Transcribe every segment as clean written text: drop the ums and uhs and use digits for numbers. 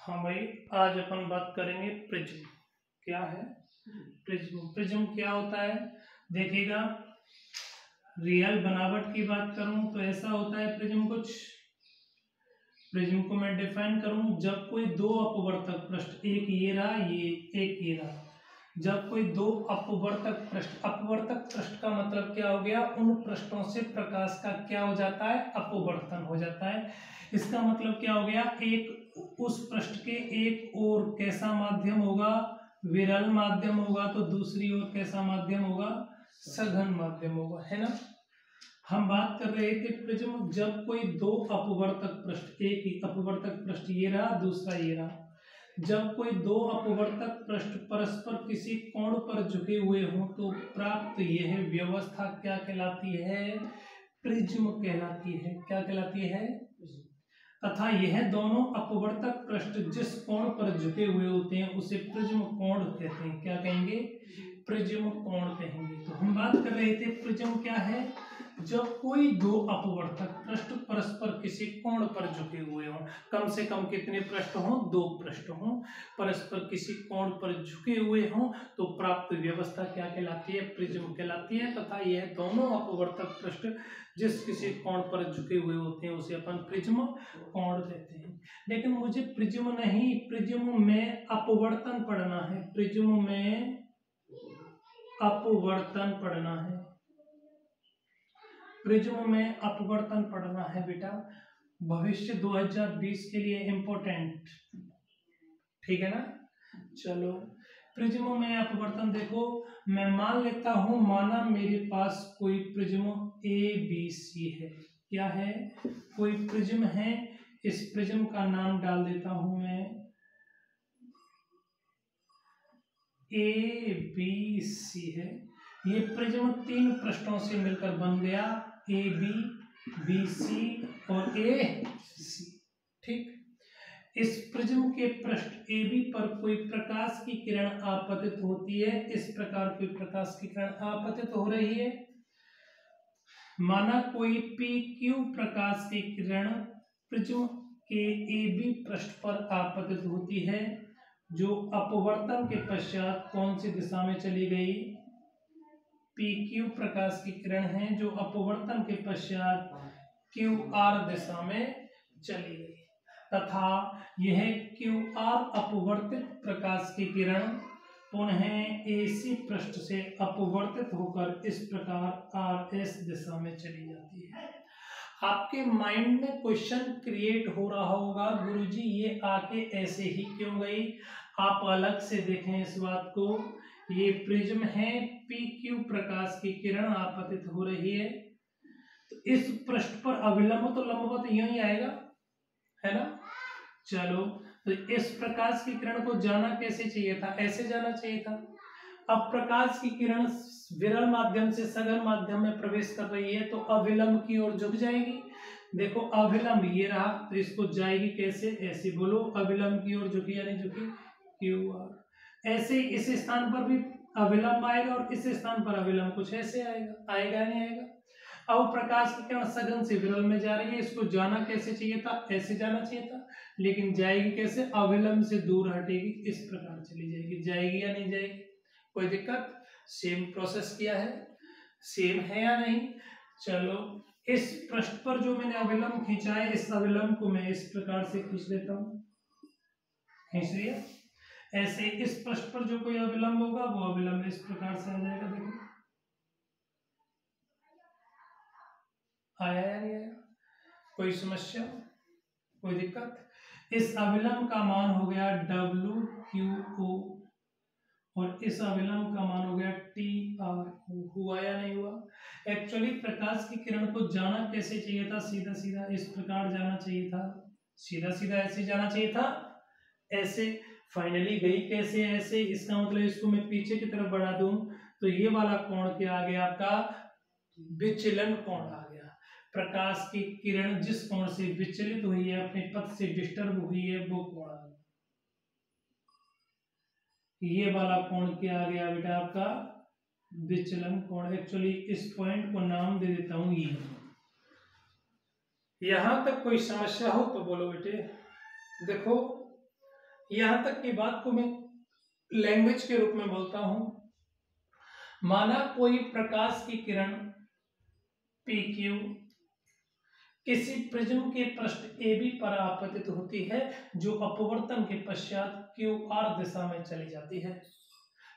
हाँ भाई, आज अपन बात करेंगे प्रिज्म। क्या है प्रिज्म? प्रिज्म क्या होता है देखिएगा। रियल बनावट की बात करूं तो ऐसा होता है प्रिज्म कुछ। प्रिज्म को मैं डिफाइन करूं, जब कोई दो अपवर्तक पृष्ठ, एक ये रहा, एक ये रहा, जब कोई दो अपवर्तक पृष्ठ का मतलब क्या हो गया, उन पृष्ठों से प्रकाश का क्या हो जाता है, अपवर्तन हो जाता है। इसका मतलब क्या हो गया, एक उस पृष्ठ के एक ओर कैसा माध्यम होगा, विरल माध्यम होगा, तो दूसरी ओर कैसा माध्यम होगा, सघन माध्यम होगा, है ना। हम बात कर रहे थे प्रिज्म, जब कोई दो अपवर्तक पृष्ठ, एक ही अपवर्तक पृष्ठ ये रहा, दूसरा ये रहा, जब कोई दो अपवर्तक पृष्ठ परस्पर किसी कोण पर झुके हुए हों तो प्राप्त यह व्यवस्था क्या कहलाती है, प्रिज्म कहलाती है। क्या कहलाती है? तथा यह दोनों अपवर्तक पृष्ठ जिस कोण पर झुके हुए होते हैं उसे प्रिज्म कोण कहते हैं। क्या कहेंगे? प्रिज्म कोण कहेंगे। तो हम बात कर रहे थे प्रिज्म क्या है, जब कोई दो अपवर्तक पृष्ठ परस्पर किसी कोण पर झुके हुए हों, कम से कम कितने पृष्ठ हों, दो पृष्ठ हों, परस्पर किसी कोण पर झुके हुए हों तो प्राप्त व्यवस्था क्या कहलाती है, प्रिज्म कहलाती है। तथा यह दोनों अपवर्तक पृष्ठ जिस किसी कोण पर झुके हुए होते हैं उसे अपन प्रिज्म कोण कहते हैं। लेकिन मुझे प्रिज्म नहीं, प्रिज्म में अपवर्तन पढ़ना है, प्रिज्म में अपवर्तन पढ़ना है, प्रिज्म में अपवर्तन पढ़ना है बेटा, भविष्य 2020 के लिए इंपॉर्टेंट, ठीक है ना। चलो, प्रिज्म में अपवर्तन देखो, मैं मान लेता हूं, माना मेरे पास कोई प्रिज्म ABC है। क्या है? कोई प्रिज्म है, इस प्रिज्म का नाम डाल देता हूं मैं ABC है। ये प्रिज्म तीन पृष्ठों से मिलकर बन गया, AB, BC और AC, ठीक। इस प्रिज्म के पृष्ठ AB पर कोई प्रकाश की किरण आपतित होती है, इस प्रकार कोई प्रकाश की किरण आपतित हो रही है। माना कोई PQ प्रकाश की किरण प्रिज्म के AB पृष्ठ पर आपतित होती है, जो अपवर्तन के पश्चात कौन सी दिशा में चली गई, PQ प्रकाश की किरण है जो अपवर्तन के पश्चात QR दिशा में चली गई, तथा यह QR अपवर्तित प्रकाश की किरण पुनः AC पृष्ठ से अपवर्तित होकर इस प्रकार RS दिशा में चली जाती है। आपके माइंड में क्वेश्चन क्रिएट हो रहा होगा, गुरुजी ये आके ऐसे ही क्यों गई। आप अलग से देखें इस बात को, ये प्रिज्म है, PQ प्रकाश की किरण आपतित हो रही है, तो इस पृष्ठ पर अभिलंब तो लंबवत यूं ही आएगा, है ना। चलो, तो इस प्रकाश की किरण को जाना कैसे चाहिए था, ऐसे जाना चाहिए था। अब प्रकाश की किरण विरल माध्यम से सघन माध्यम में प्रवेश कर रही है तो अविलंब की ओर झुक जाएगी। देखो अविलंब ये रहा, तो इसको जाएगी कैसे, ऐसे बोलो, अविलंब की ओर झुकी या नहीं झुकी, QR। ऐसे इस स्थान पर भी अविलंब आएगा और इस स्थान पर अविलंब कुछ ऐसे आएगा, आएगा नहीं आएगा। अब प्रकाश की किरण सघन से विरल में जा रही है, इसको जाना कैसे चाहिए था, ऐसे जाना चाहिए था, लेकिन जाएगी कैसे, अविलंब से दूर हटेगी, इस प्रकार चली जाएगी। जाएगी या नहीं जाएगी, कोई दिक्कत? सेम प्रोसेस किया है, सेम है या नहीं। चलो, इस पृष्ठ पर जो मैंने अविलंब खींचा है, इस अविलंब को मैं इस प्रकार से खींच लेता हूं, खींच लिया। ऐसे इस पृष्ठ पर जो कोई अविलंब होगा वो अविलंब इस प्रकार से आ जाएगा। देखो आया या नहीं आया, कोई समस्या, कोई दिक्कत? इस अविलंब का मान हो गया WQO और इस अविलंब का मान हो गया TRO। हुआ या नहीं हुआ? एक्चुअली प्रकाश की किरण को जाना कैसे चाहिए था, सीधा सीधा इस प्रकार जाना चाहिए था, सीधा सीधा ऐसे जाना चाहिए था, ऐसे। फाइनली गई कैसे, ऐसे। इसका मतलब इसको मैं पीछे की तरफ बढ़ा दूं तो ये वाला कोण क्या आ गया आपका, विचलन कोण आ गया। प्रकाश की किरण जिस कोण से विचलित हुई है, अपने पथ से डिस्टर्ब हुई है, वो कोण आ गया। ये वाला कोण क्या आ गया बेटा आपका, विचलन कोण। एक्चुअली इस पॉइंट को नाम दे देता हूं ये। यहां तक कोई समस्या हो तो बोलो बेटे। देखो यहां तक की बात को मैं लैंग्वेज के रूप में बोलता हूं। माना कोई प्रकाश की किरण PQ किसी प्रिज्म के पृष्ठ AB पर आपतित होती है, जो अपवर्तन के पश्चात QR दिशा में चली जाती है,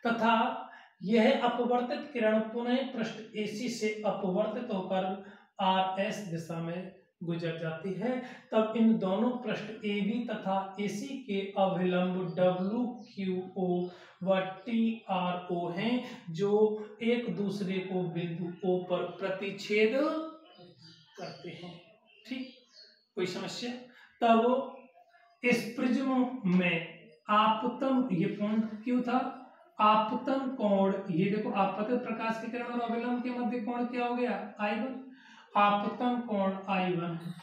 तथा यह अपवर्तित किरण पुनः पृष्ठ AC से अपवर्तित होकर RS दिशा में गुजर जाती है। तब इन दोनों पृष्ठ AB तथा AC के अभिलंब WQO व TRO हैं, जो एक दूसरे को बिंदु O पर प्रतिच्छेद करते हैं। ठीक, कोई समस्या? तब इस प्रिज्म में आपतन, ये पॉइंट क्यों था, आपतन कोण, ये देखो आपतित प्रकाश की किरण और अभिलंब के मध्य कोण क्या हो गया, I1। आपतन कोण I1 है।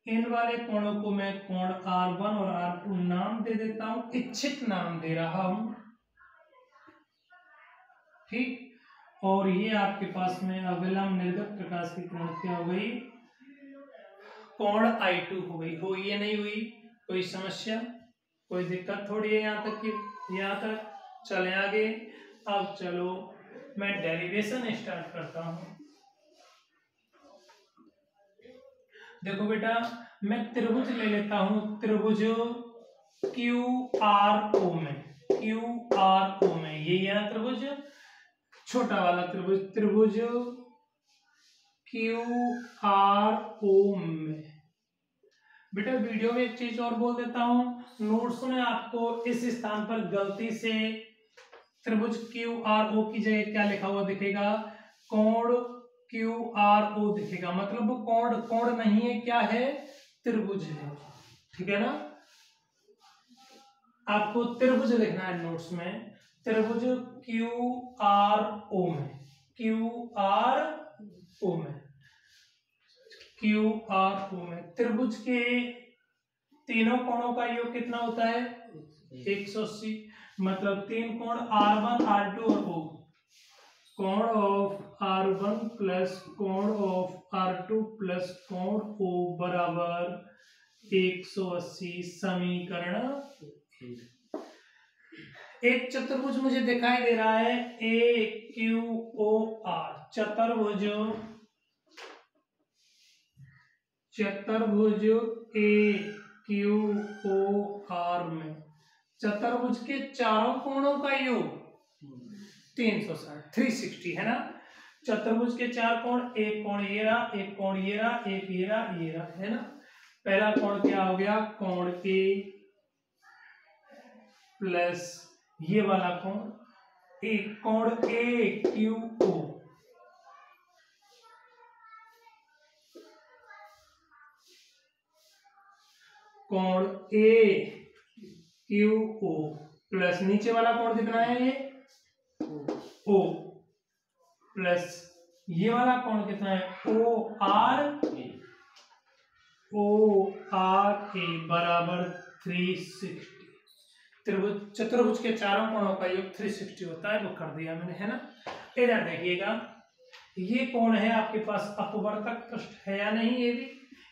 इन वाले कोणों को मैं कोण R1 और R2 नाम दे देता हूं, इच्छित नाम दे रहा हूं। ठीक, और ये आपके पास में अविलंब निर्गत प्रकाश की किरण क्या हो गई, कोण I2 हो गई। हो ये नहीं हुई, कोई समस्या, कोई दिक्कत थोड़ी है यहाँ तक कि, यहाँ तक चले आगे। अब चलो मैं डेरिवेशन स्टार्ट करता हूं। देखो बेटा, मैं त्रिभुज ले लेता हूं, त्रिभुज QRO में, QRO में, ये यहाँ त्रिभुज, छोटा वाला त्रिभुज, त्रिभुज QRO में। बेटा वीडियो में एक चीज और बोल देता हूं, नोट्स में आपको इस स्थान पर गलती से त्रिभुज QRO की जगह क्या लिखा हुआ दिखेगा, कोण QRO दिखेगा, मतलब वो कोण नहीं है, क्या है, त्रिभुज है। ठीक है ना, आपको त्रिभुज लिखना है नोट्स में, त्रिभुज QRO में, QRO में, QRO में त्रिभुज के तीनों कोणों का योग कितना होता है, 180। मतलब तीन कोण R1, R2 और O, कोण ऑफ R1 प्लस कोण ऑफ R2 प्लस कोण O बराबर 180। समीकरण एक चतुर्भुज मुझे दिखाई दे रहा है AQOR, चतुर्भुज AQOR में चतुर्भुज के चारों कोणों का योग 360, 360 है ना। चतुर्भुज के चार कोण, एक कोण ये रहा, एक कोण ये रहा, एक ये रहा, ये रहा, है ना। पहला कोण क्या हो गया, कोण A प्लस ये वाला कोण, एक कोण AQO, कोण AQO प्लस नीचे वाला कोण कितना है, ये O प्लस ये वाला कोण कितना है, ORA बराबर 360। त्रिभुज चतुर्भुज के चारों कोणों का योग 360 होता है, वो कर दिया मैंने, है ना। इधर देखिएगा, ये कौन है आपके पास, अपवर्तक पृष्ठ है या नहीं, ये भी,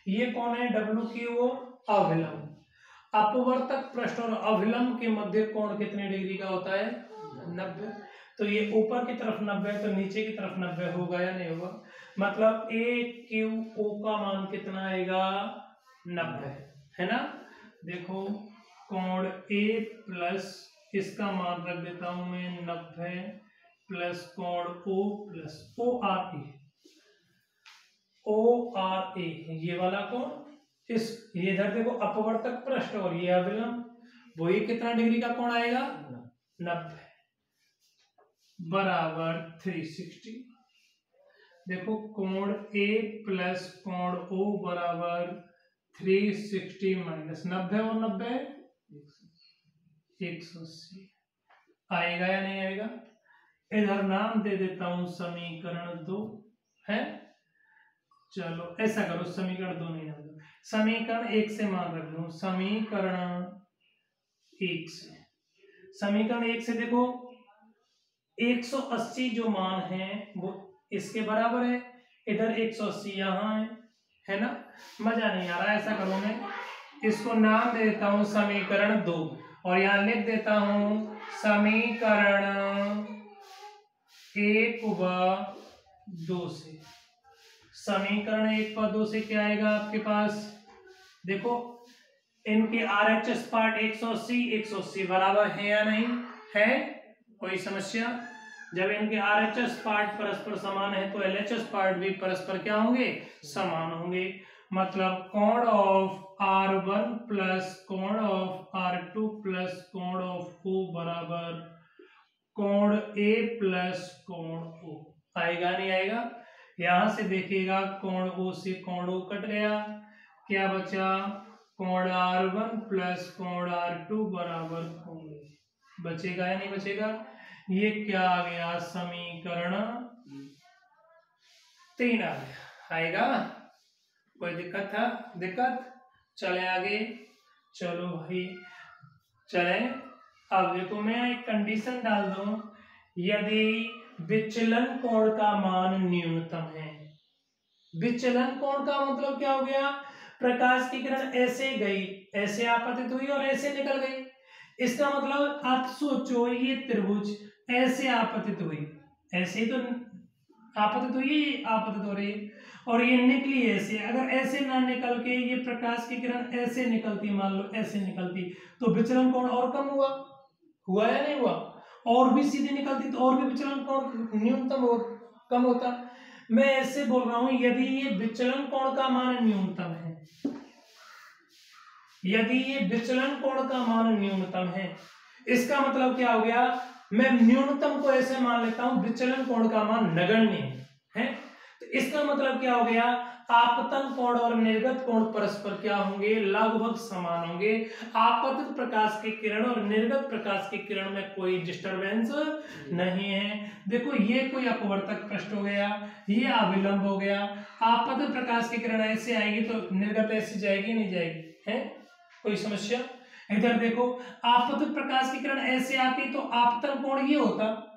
ये कौन है, WQO अभिलंब। अपवर्तक पृष्ठ और अभिलंब के मध्य कोण कितने डिग्री का होता है, 90। तो ये ऊपर की तरफ 90 तो नीचे की तरफ 90 होगा या नहीं होगा, मतलब AQO का मान कितना आएगा, 90, है ना। देखो कोण A प्लस इसका मान रख देता हूं मैं 90 प्लस कोण O प्लस ORA, ये वाला कोण, इस ये इधर देखो अपवर्तक पृष्ठ और ये अभिलंब, वो ये कितना डिग्री का कोण आएगा, 90 बराबर 360। देखो कोण A प्लस कोण O बराबर 360 माइनस 90 और 90 180 आएगा या नहीं आएगा। इधर नाम दे देता हूं समीकरण 2 है। चलो ऐसा करो, समीकरण 2 नहीं नाम दो, समीकरण 1 से मान रख लो, समीकरण 1 से, समीकरण 1 से देखो 180 जो मान है वो इसके बराबर है, इधर 180 यहाँ है ना। मजा नहीं आ रहा, ऐसा करो, मैं इसको नाम दे देता हूं समीकरण 2 और यहां लिख देता हूं समीकरण 1 व 2 से। समीकरण 1 व 2 से क्या आएगा आपके पास, देखो इनके आरएचएस पार्ट 180 बराबर है या नहीं है, कोई समस्या। जब इनके आरएचएस पार्ट परस्पर समान है तो एलएचएस पार्ट भी परस्पर क्या होंगे, समान होंगे। मतलब कोण ऑफ R1 प्लस कोण ऑफ R2 प्लस कोण ऑफ O बराबर कोण A प्लस कोण O। आएगा नहीं आएगा, यहां से देखिएगा कोण O से कोण O कट गया, क्या बचा कोण R1 प्लस कोण R2 बराबर कोण A। बचेगा या नहीं बचेगा, ये क्या आ गया समीकरण 3 आ गया। आएगा, कोई दिक्कत था, दिक्कत, चले आगे, चलो भाई चले। अब देखो मैं एक कंडीशन डाल दूं, यदि विचलन कोण का मान न्यूनतम है। विचलन कोण का मतलब क्या हो गया, प्रकाश की किरण ऐसे गई, ऐसे आपतित हुई और ऐसे निकल गई। इसका मतलब आप सोचो ये त्रिभुज ऐसे आपतित हुई, ऐसे ही तो आपतित हुई, आपतित हो रही है, और ये निकली ऐसे। अगर ऐसे ना निकल के ये प्रकाश की किरण ऐसे निकलती, मान लो ऐसे निकलती, तो विचलन कोण और कम हुआ, हुआ या नहीं हुआ। और भी सीधे निकलती तो और भी विचलन कोण न्यूनतम हो, कम होता। मैं ऐसे बोल रहा हूं, यदि ये विचलन कोण का मान न्यूनतम है, यदि ये विचलन कोण का मान न्यूनतम है, इसका मतलब क्या हो गया, मैं न्यूनतम को ऐसे मान लेता हूं विचलन कोण का मान नगण्य है, तो इसका मतलब क्या हो गया, आपतन कोण और निर्गत कोण परस्पर क्या होंगे, लगभग समान होंगे। आपतित प्रकाश की किरण और निर्गत प्रकाश की किरण में कोई डिस्टरबेंस नहीं है। देखो ये कोई अपवर्तक पृष्ठ हो गया, ये अविलंब हो गया। आपतित प्रकाश की किरण ऐसे आएगी तो निर्गत ऐसी जाएगी, नहीं जाएगी, है कोई समस्या। इधर देखो आपतित प्रकाश की किरण ऐसे आती तो आपतन कोण ये होता,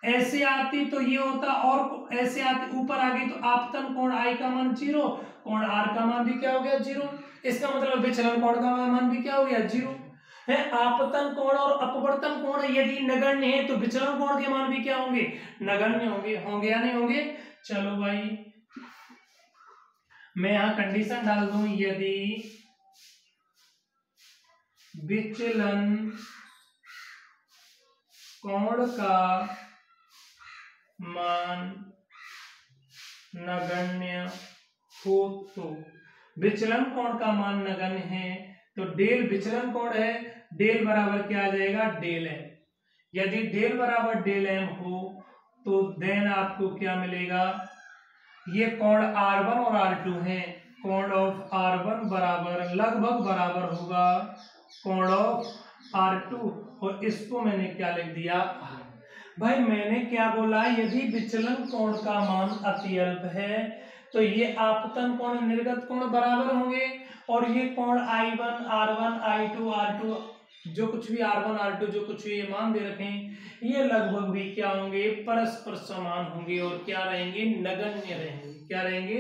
ऐसे आती तो ये होता, और ऐसे आती ऊपर आ गई तो आपतन कोण I का मान 0, कोण R का मान भी क्या हो गया 0। इसका मतलब विचलन कोण का मान भी क्या हो गया 0 है। आपतन कोण और अपवर्तन कोण यदि नगण्य है तो विचलन कोण के मान भी क्या होंगे, नगण्य होंगे, होंगे या नहीं होंगे। चलो भाई मैं यहां कंडीशन डाल दूं, यदि विचलन कोण का मान नगण्य हो तो, विचलन कोण का मान नगण्य है तो डेल विचलन कोण है, डेल बराबर क्या आ जाएगा, डेल एम। यदि डेल बराबर डेल एम हो तो देन आपको क्या मिलेगा, ये कोण R1 और R2 है, कोण ऑफ R1 बराबर लगभग बराबर होगा कोण ऑफ R2, और इसको मैंने क्या लिख दिया भाई, मैंने क्या बोला, यदि विचलन कोण का मान अत्यल्प है तो ये आपतन कोण निर्गत कोण बराबर होंगे, और ये कोण I1 R1 I2 R2 जो कुछ भी R1 R2 जो कुछ भी ये मान दे रखे हैं, ये लगभग भी क्या होंगे, परस्पर समान होंगे और क्या रहेंगे, नगण्य रहेंगे। क्या रहेंगे,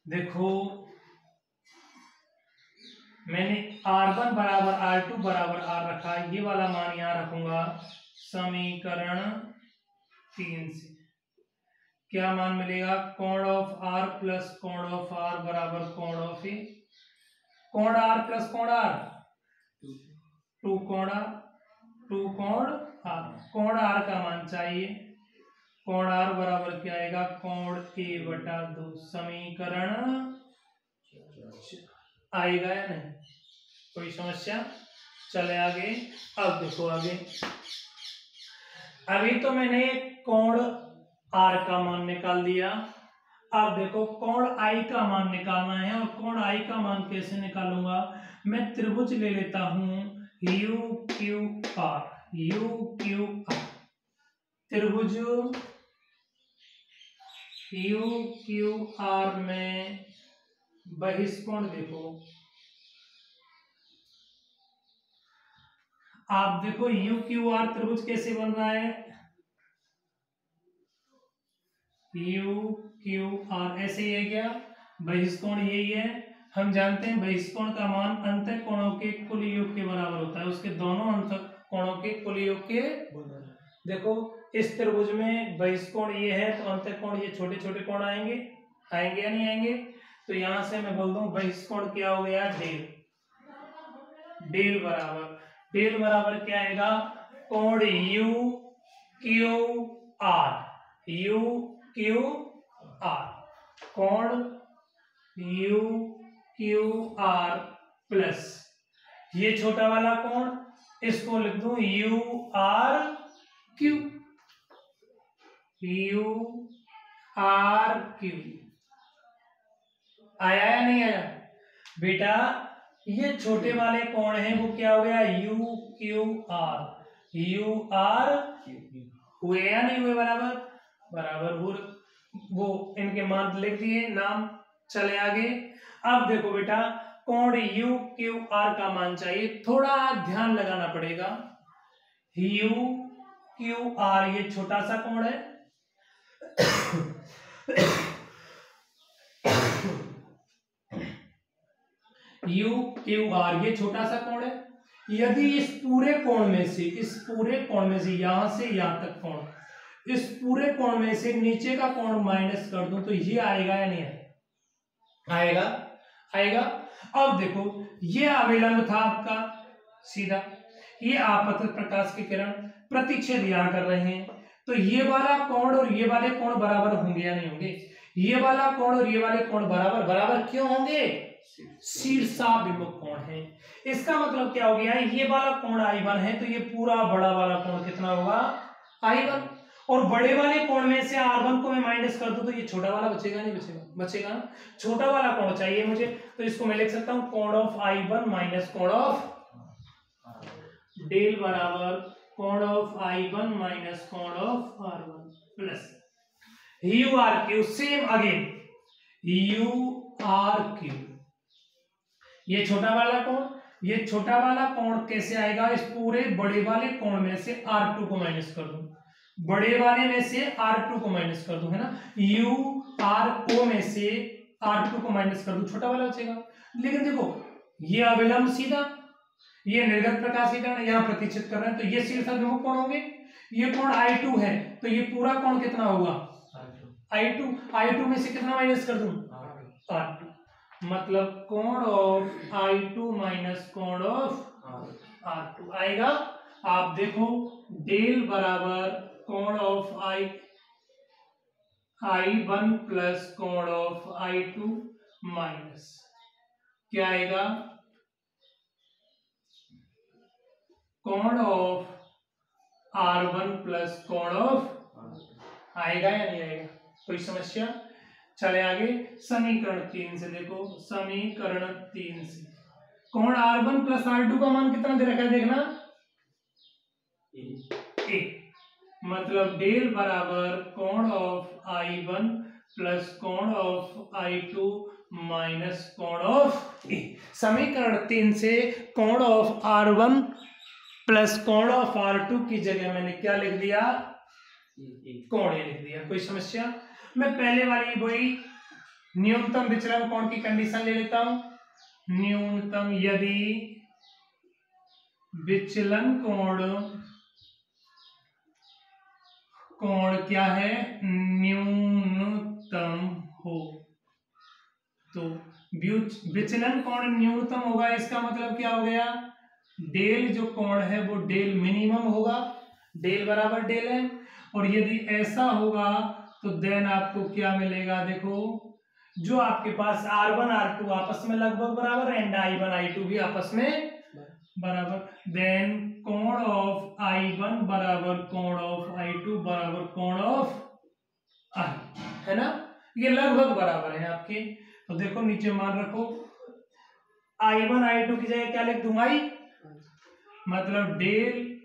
देखो मैंने R1 बराबर R2 बराबर R रखा, ये वाला मान यहां रखूंगा समीकरण 3 से। क्या मान मिलेगा, कोण ऑफ R प्लस कोण ऑफ R बराबर कोण ऑफ ए, कोण R प्लस कोण R 2 कोण R, 2 कोण R, कोण R का मान चाहिए, कोण R बराबर क्या आएगा, कोण A बटा 2। समीकरण आएगा या नहीं, कोई समस्या। चले आगे, अब देखो आगे, अभी तो मैंने कोण R का मान निकाल दिया, अब देखो कोण I का मान निकालना है, और कोण I का मान कैसे निकालूंगा, मैं त्रिभुज ले लेता हूं UQR, UQR त्रिभुज UQR में बहिष्कोण देखो, आप देखो UQR त्रिभुज कैसे बन रहा है, UQR ऐसे ही है क्या, बहिष्कोण यही है, हम जानते हैं बहिष्कोण का मान अंतः कोणों के कुल योग के बराबर होता है, उसके दोनों अंतः कोणों के कुल योग के देखो इस त्रिभुज में बहिष्कोण ये है तो अंतः कोण ये छोटे छोटे कोण आएंगे, आएंगे या नहीं आएंगे? तो यहां से मैं बोल दूं बहिष्कोण क्या हो गया, डेल। डेल बराबर क्या आएगा, कोण U Q R, U Q R, कोण यू क्यू आर प्लस ये छोटा वाला कोण, इसको लिख दूं U R Q, U R Q. आया या नहीं आया बेटा? ये छोटे वाले कोण हैं वो क्या हो गया, U Q R, U R हुए या नहीं हुए, बराबर बराबर हुए, वो इनके मान लिख दिए, नाम चले आगे। अब देखो बेटा कोण यू क्यू आर का मान चाहिए, थोड़ा ध्यान लगाना पड़ेगा। यू क्यू आर ये छोटा सा कोण है यू क्यू आर ये छोटा सा कोण है। यदि इस पूरे कोण में से यहां से यहां तक कोण, इस पूरे कोण में से नीचे का कोण माइनस कर दूं तो ये आएगा या नहीं आएगा? आएगा। अब देखो ये अविलंब था आपका सीधा, ये आपतन प्रकाश की किरण प्रतिच्छेद यहां कर रहे हैं, तो ये वाला कोण और ये वाले कोण बराबर होंगे या नहीं होंगे? ये वाला कोण और ये वाले कोण बराबर क्यों होंगे? शीर्षाभिमुख कोण है। इसका मतलब क्या हो गया, ये वाला कोण I1 है तो ये पूरा बड़ा वाला कोण कितना होगा, I1। और बड़े वाले कोण में से R1 को मैं माइनस कर दूं तो ये छोटा वाला बचेगा नहीं बचेगा ना, छोटा वाला कोण चाहिए मुझे, तो इसको मैं लिख सकता हूं कोण ऑफ I1 माइनस कोण ऑफ डेल बराबर कोण ऑफ I1 माइनस कोण of R1 plus U R Q, same again U R Q, ये छोटा वाला कोण कैसे आएगा, इस पूरे बड़े वाले कोण में से R2 को माइनस कर दूं, बड़े वाले में से R2 को माइनस कर दूं, है ना, यू आर ओ में से R2 को माइनस कर दूं, छोटा वाला बचेगा। लेकिन देखो ये अविलंब सीधा, ये निर्गत प्रकाश की किरण यहां प्रतिच्छेद कर रहे हैं, तो ये शीर्षाभिमुख कोण होंगे, ये कोण I2 है तो ये पूरा कोण कितना होगा, I2 में से कितना माइनस कर दूं, R2, मतलब कोण ऑफ I2 माइनस कोण ऑफ R2 आएगा। आप देखो डेल बराबर कोण ऑफ I1 प्लस कोण ऑफ I2 माइनस क्या आएगा, कोण ऑफ R1 प्लस कोण ऑफ, आएगा या नहीं आएगा? कोई समस्या? चले आगे समीकरण 3 से देखो, समीकरण 3 से कोण R1 प्लस R2 का मान कितना दे रखा है, देखना ए, मतलब डेल बराबर कोण ऑफ I1 प्लस कोण ऑफ I2 माइनस कोण ऑफ ए। समीकरण 3 से कोण ऑफ R1 प्लस कोण ऑफ R2 की जगह मैंने क्या लिख दिया, कोण ए लिख दिया। कोई समस्या? मैं पहले वाली वही न्यूनतम विचलन कोण की कंडीशन ले लेता हूं, न्यूनतम यदि विचलन कोण क्या है, न्यूनतम हो, तो विचलन कोण न्यूनतम होगा, इसका मतलब क्या हो गया, डेल जो कोण है वो डेल मिनिमम होगा, डेल बराबर डेल है, और यदि ऐसा होगा तो देन आपको क्या मिलेगा, देखो जो आपके पास R1 R2 आपस में लगभग बराबर एंड I1 I2 भी आपस में बराबर, देन कोण ऑफ I1 बराबर कोण ऑफ I2 बराबर कोण ऑफ I, है ना, ये लगभग बराबर है आपके। तो देखो नीचे मान रखो, I1 I2 की जगह क्या लिख दूं, I, मतलब डेल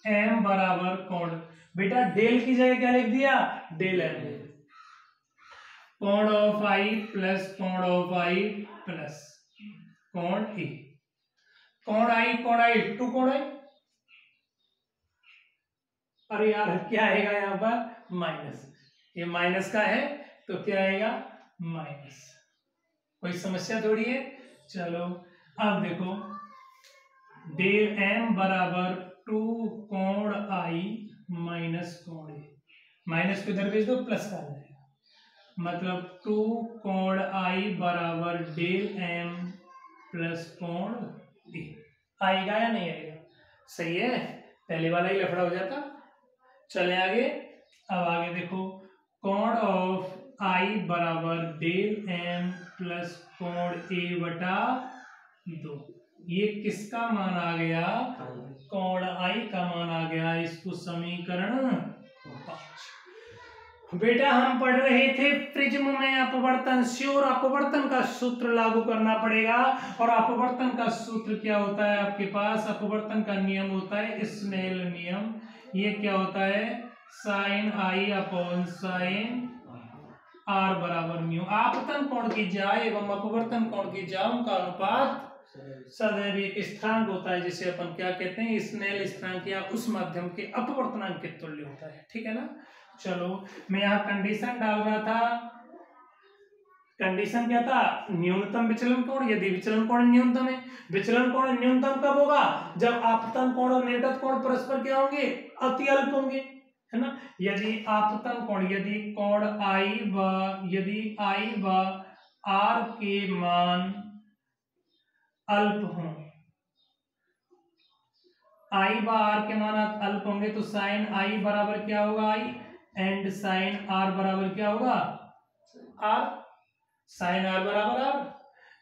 M बराबर कोण, बेटा डेल की जगह क्या लिख दिया, डेल M, कोण ऑफ I प्लस कोण ऑफ I प्लस कोण E, कोण I टू कोण I, अरे यार क्या आएगा यहाँ पर, माइनस, ये माइनस का है तो क्या आएगा, माइनस, कोई समस्या थोड़ी है। चलो अब देखो, डेल एम बराबर 2 कोण आई माइनस कोण ए, माइनस को इधर भेज दो, प्लस का आ जाएगा, मतलब 2 कोण आई बराबर डेल एम प्लस कोण ए। आएगा या नहीं आएगा? सही है, पहले वाला ही लफड़ा हो जाता। चले आगे, अब आगे देखो, कोण ऑफ आई बराबर डेल एम प्लस कोण ए बटा 2, ये किसका मान आ गया? कोण आई का मान आ गया। इसको समीकरण 5। बेटा हम पढ़ रहे थे प्रिज्म में अपवर्तन, श्योर अपवर्तन का सूत्र लागू करना पड़ेगा। और अपवर्तन का सूत्र क्या होता है आपके पास? अपवर्तन का नियम होता है स्नेल नियम। ये क्या होता है? Sine I upon sine R बराबर म्यू। आपतन कोण की ज्या एवं अपवर्तन कोण की ज्याओं का अनुपात सदैव एक स्थिरांक होता है, जिसे अपन क्या कहते हैं? स्नेल स्थिरांक, या उस माध्यम के अपवर्तनांक के तुल्य होता है। ठीक है ना। चलो मैं यहाँ कंडीशन डाल रहा था, कंडीशन क्या था? न्यूनतम विचलन कोण यदि विचलन कोण न्यूनतम है। विचलन कोण न्यूनतम कब होगा? जब आपतन कोण और निर्गत कोण परस्पर क्या होंगे? अति अल्प होंगे, है ना। यदि आपतन कोण, यदि कोण आई व आर के मान अल्प हों, आई व आर के मान अल्प होंगे, तो साइन आई बराबर क्या होगा? आई, एंड साइन आर बराबर क्या होगा? आर। साइन आर बराबर आर,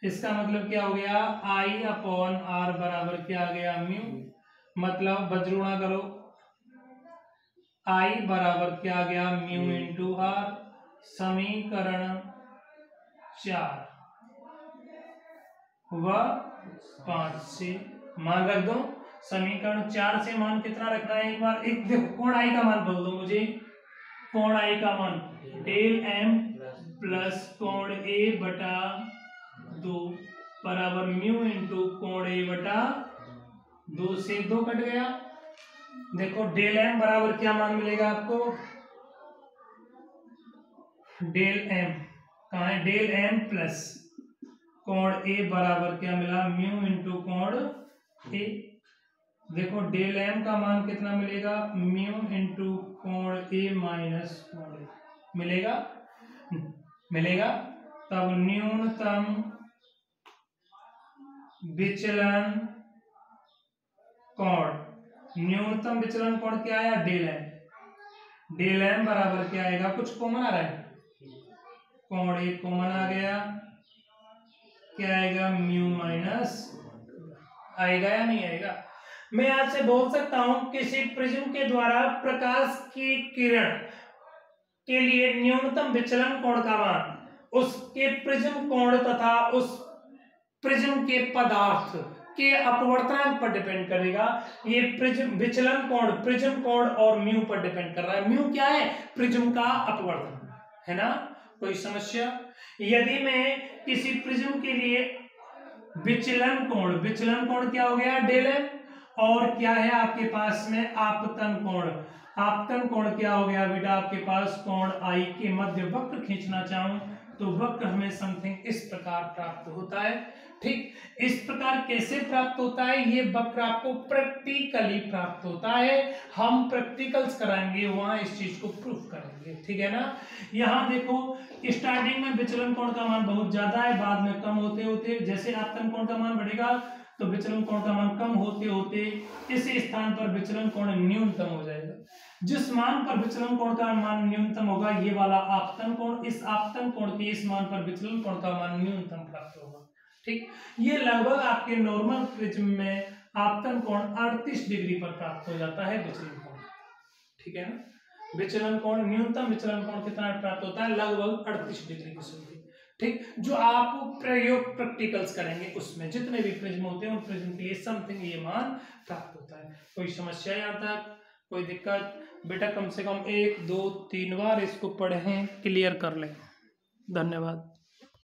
इसका मतलब क्या हो गया? आई अपॉन आर बराबर क्या आ गया? म्यू। मतलब बज्रुणा करो, आई बराबर क्या आ गया? Mu into R. समीकरण 4 व 5 से मान रख दो। समीकरण 4 से मान कितना रखना है? एक बार एक देखो, कोण आई का मान बोल दो मुझे। कोण आई का मान डेल एम प्लस कोण ए बटा 2 बराबर म्यू इंटू कोण ए बटा 2 से 2 कट गया। देखो डेल एम बराबर क्या मान मिलेगा आपको? डेल एम कहाँ है? डेल एम प्लस कोण ए बराबर क्या मिला? म्यू इंटू कोण ए। देखो डेल एम का मान कितना मिलेगा? म्यू इंटू कोण ए माइनस कोण ए मिलेगा। तब न्यूनतम विचलन कोण, न्यूनतम विचलन कोण क्या आया? Del M. डेल एम बराबर क्या आएगा? कुछ कॉमन आ रहा है, कोण ए कॉमन आ गया, क्या आएगा? Mu minus. आएगा या नहीं आएगा? मैं आपसे बोल सकता हूं किसी प्रिज्म के द्वारा प्रकाश की किरण के लिए न्यूनतम विचलन कोण का मान उसके प्रिज्म कोण तथा उस प्रिज्म के पदार्थ के अपवर्तनांक पर डिपेंड करेगा। ये प्रिज्म विचलन कोण, प्रिज्म कोण और म्यू पर डिपेंड कर रहा है। म्यू क्या है? प्रिज्म का अपवर्तन, है ना। कोई समस्या? यदि मैं किसी प्रिज्म के लिए विचलन कोण क्या हो गया? डेल एम, और क्या है आपके पास में? आपतन कोण। आपतन कोण क्या हो गया बेटा आपके पास? कोण आई के मध्य वक्र खींचना चाहूं तो वक्र हमें समथिंग इस प्रकार प्राप्त होता है। ठीक, इस प्रकार कैसे प्राप्त होता है? ये वक्र आपको प्रैक्टिकली प्राप्त होता है। हम प्रैक्टिकल्स कराएंगे, वहां इस चीज को प्रूफ करेंगे। ठीक है ना। यहाँ देखो, स्टार्टिंग में विचलन कोण का मान बहुत ज्यादा है, बाद में कम होते होते जैसे आपतन कोण का मान बढ़ेगा तो विचलन कोण का मान कम होते होते इस स्थान पर विचलन कोण न्यूनतम हो जाएगा। जिस मान पर विचलन कोण का मान न्यूनतम होगा, ये वाला आपतन कोण, इस आपतन कोण के इस मान पर विचलन कोण का मान न्यूनतम प्राप्त होगा। ठीक, ये लगभग आपके नॉर्मल प्रिज्म में आपतन कोण 38 डिग्री पर प्राप्त हो जाता है विचलन कोण। ठीक है ना। विचलन कोण, न्यूनतम विचलन कोण कितना प्राप्त होता है? लगभग 38 डिग्री की समथिंग। ठीक, जो आप प्रयोग प्रैक्टिकल्स करेंगे उसमें जितने भी प्रिज्म होते हैं उन प्रिज्म के लिए समथिंग ये मान प्राप्त होता है। कोई समस्या यहाँ तक? कोई दिक्कत? बेटा कम से कम 1 2 3 बार इसको पढ़ें, क्लियर कर लें। धन्यवाद।